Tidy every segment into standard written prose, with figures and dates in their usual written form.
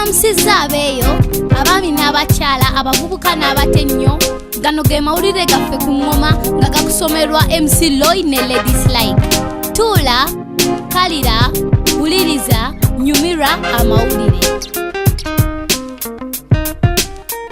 balamusizza abeeyo abaami n'abakyala abavubuka n'abatennyo. Gano ge mawulire gaffe ku ngoma nga gakusomerwa MC Loy ne Ladies Like. Tuula, kalira, wuliriza, nyumira amawulire.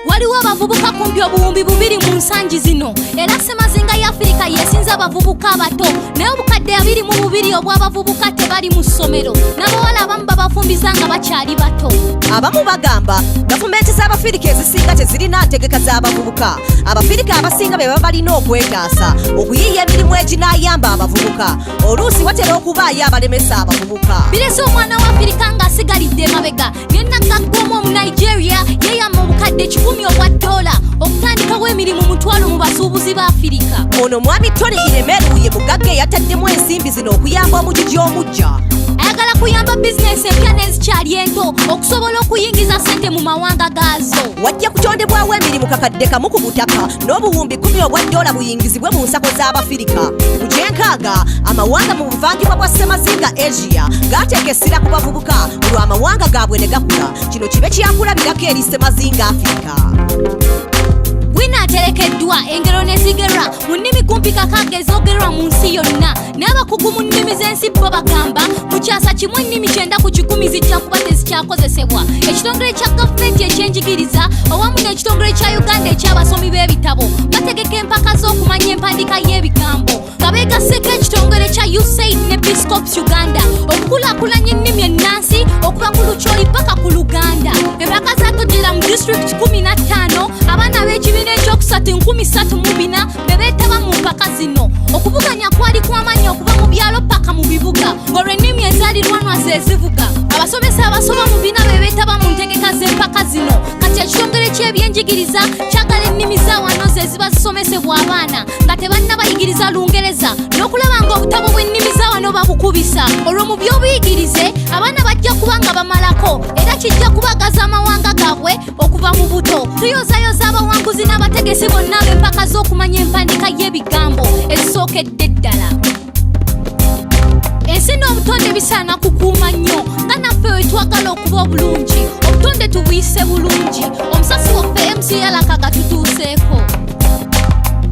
Waliwo abavubuka kumpi obuwumbi 2 mu nsangi zino, era Ssemazinga ya Afrika yesinza abavubuka abato, naye obukadde 22 obw'abavubuka tebali mu ssomero, n'abawala abamu babafumbiza nga bakyali bato. Abamu bagamba gavumenti z'Abafirika ezisinga tezirina ntegeka z'abavubuka. Abafirika abasinga be baba balina okwetaasa okuyiiya emirimu eginaayamba abavubuka. Oluusi watera okubaayo abalemesa abavubuka. Birese omwana wa Afrika ng'asigalidde emabega, ne Nagaggomo mu Nigeria yeeyama obukadde $10,000 okutandikawo emirimu 1,000 mu basuubuzi ba Afrika. Ono mwami Tony Iremeru ye mugagga eyataddemu ensimbi zino okuyamba omugigi omujja. Ayagala kuyamba bizinesi empya n'ezikyali ento okusobola okuyingiza ssente mu mawanga gaazo. Wajja kutondebwawo emirimu kakadde kamu ku butaka n'obuwumbi $10,000 buyingizibwe mu nsako z'Abafirika. Mu gyenkaaga amawanga mu buvanjuba bwa Ssemazinga Asia gaateeka essira ku bavubuka olwo amawanga gaabwe ne gakula. Kino kibe kyakulabirako eri Ssemazinga Afrika. Bwina aterekeddwa engero n'ezigerwa mu nnimi kumpi kakaaga ezoogerwa mu nsi yonna, n'abakugu mu nnimi z'ensi bo bagamba mu kyasa kimu ennimi 9 ku 10 zijja kuba tezikyakozesebwa. Ekitongole kya gavumenti ekyenjigiriza awamu n'ekitongole kya Uganda eky'abasomi b'ebitabo bategeka empaka z'okumanya empandiika y'ebigambo nga beegasseko ekitongole kya USAID ne Bishops Uganda okukulaakulanya ennimi ennansi okuva ku Lukyoli paka ku Luganda. Empaka zatojjera mu disitulikiti 15 abaana b'ekibiina ekyokusatu 34,000 be beetaba mu mpaka zino. Okuvuganya kwali kw'amaanyi okuva mu byalo paka mu bibuga ng'olw'ennimi ezaalirwanwa ze zivuga. Abasomesa abasoma mu biina be beetaba mu ntegeka z'empaka zino. Kati ekitongole ky'ebyenjigiriza kyagala ennimi za wano ze ziba zisomesebwa abaana nga tebannabayigiriza Lungereza n'okulaba ng'obutabo bw'ennimi za wano babukubisa. Olwo mu by'obuyigirize abaana bajja kuba nga bamalako era kijja kubagaza amawanga gaabwe okuva mu buto. Tuyozaayoza abawanguzi n'abategesi bonna b'empaka z'okumanya empandiika y'ebigambo ezisookedde ddala. Ensi n'obutonde bisaana kukuuma nnyo nga naffe we twagala okuba obulungi. Obutonde tubuyise bulungi, omusasi waffe MCL kagatutuuseeko.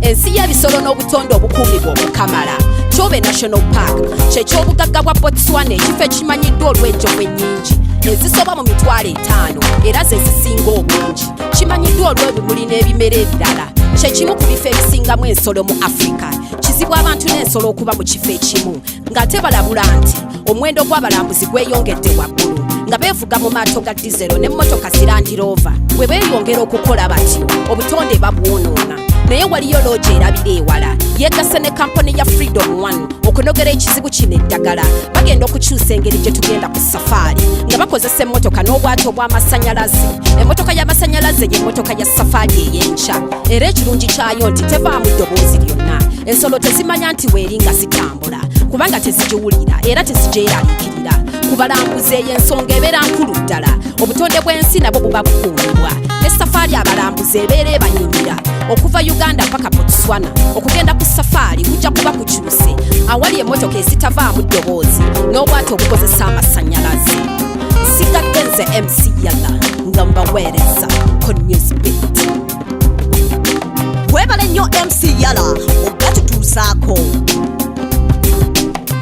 Ensi y'ebisolo n'obutonde obukuumibwa obukamala Chobe National Park ky'ekyobugagga bwa Botswana ekifo ekimanyiddwa olw'enjovu ennyingi ezisoba mu 5,000 era ze zisinga obungi. Kimanyiddwa olw'ebimuli n'ebimera ebirala. Kyekimu ku bifo ebisingamu ensolo mu Afrika. Kizibu abantu n'ensolo okuba mu kifo ekimu ng'ate balabula nti omuwendo gw'abalambuzi gweyongedde waggulu nga beevuga mu maato ga dizero n'emmotoka zi Land Rover. Bwe beeyongera okukola batyo obutonde babwonoona. Naye waliyo looja erabira ewala yeegasse ne kampuni ya Freedom One okunogera ekizibu kino eddagala. Bagenda okukyusa engeri gye tugenda ku safaari nga bakozesa emmotoka n'obwato obw'amasannyalaze. Emmotoka y'amasannyalaze y'emmotoka ya safaari ey'enkya era ekirungi kyayo nti tevaamu ddoboozi lyonna. Ensolo tezimanya nti weeri nga zitambula kubanga tezigiwulira era tezigyeraliikirira. Ku balambuzi eyo ensonga ebeera nkulu ddala. Obutonde bw'ensi nabwo buba bukuumibwa ne safaari abalambuzi ebeera ebanyumira. Okuva Uganda paka Botswana okugenda ku safaari kujja kuba kukyuse awali emmotoka ezitavaamu ddoboozi n'obwato obukozesa amasannyalaze. Sigadde nze MC Yala nga mbaweereza ku Newsbeat. Webale nnyo MC Yala ogatutuusaako.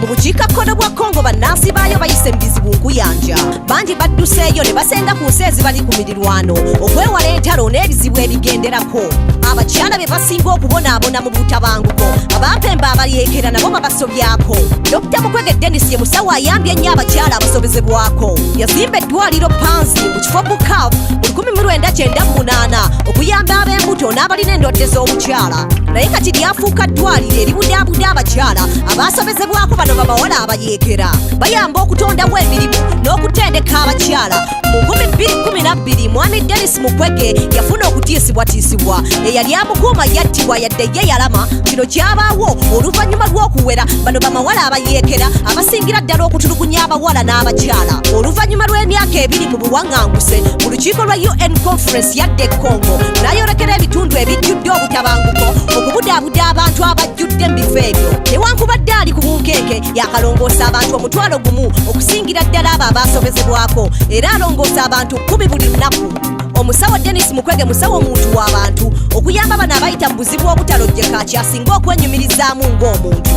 Mu bukiikakkono bwa Kongo bannansi baayo bayise mu bizibu nkuyanja. Bangi badduseeyo ne basenda ku nsi ezibali ku mirirwano okwewala entalo n'ebizibu ebigenderako. Abakyala be basinga okubonaabona mu butabanguko. Abampemba abalyeekera nabo babasobyako. Dr. Mukwege Dennis ye musawo ayambye nnyo abakyala abasobezebwako. Yazimba eddwaliro Panzi mu kifo Bukavu mu 1998 okuyamba ab'embuto n'abalina endwadde z'obukyala. Naye kati lyafuuka ddwaliro eribudaabuda abakyala abasobezebwako bano bawala abayeekera. Bayamba okutondamu emirimu n'okutendeka abakyala. Mu 2012 mwami Dennis Mukwege yafuna okutiisibwatiisibwa. Eyali amukuuma yattibwa yadde ye yalama. Kino kyabaawo oluvannyuma lw'okuwera bano bamawala abayeekera abasingira ddala okutulugunya abawala n'abakyala. Oluvannyuma lw'emyaka 2 mu buwaŋŋanguse mu lukiiko lwa UN Conference yadde Congo n'ayolekera ebitundu ebijjudde obutabanguko okubudaabuda abantu abajjudde mu bifo ebyo. Newankubadde ali ku bunkenke yakalongoosa abantu 1,000 okusingira ddala abo abaasobezebwako era alongoosa abantu abantu 10 buli lunaku. Omusawo Dennis Mukwege musawo omuntu w'abantu okuyamba bano abayita mu buzibu obutalojjeka kyasinga okwenyumirizaamu ng'omuntu.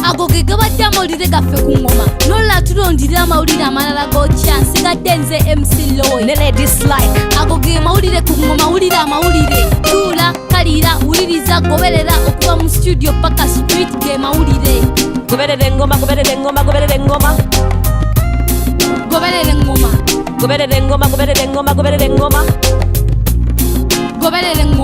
Ago ge gabadde amawulire gaffe ku ngoma nola tulondirira amawulire amalala gokya nsigadde nze MC Loy ne Ladies Like. ago ge mawulire ku ngoma wulira amawulire tuula kalira wuliriza goberera okuva mu studio paka street ge mawulire Goberera engoma, goberera engoma, goberera engoma. goberera engoma Goberera engoma, goberera engoma, goberera engoma. goberera engoma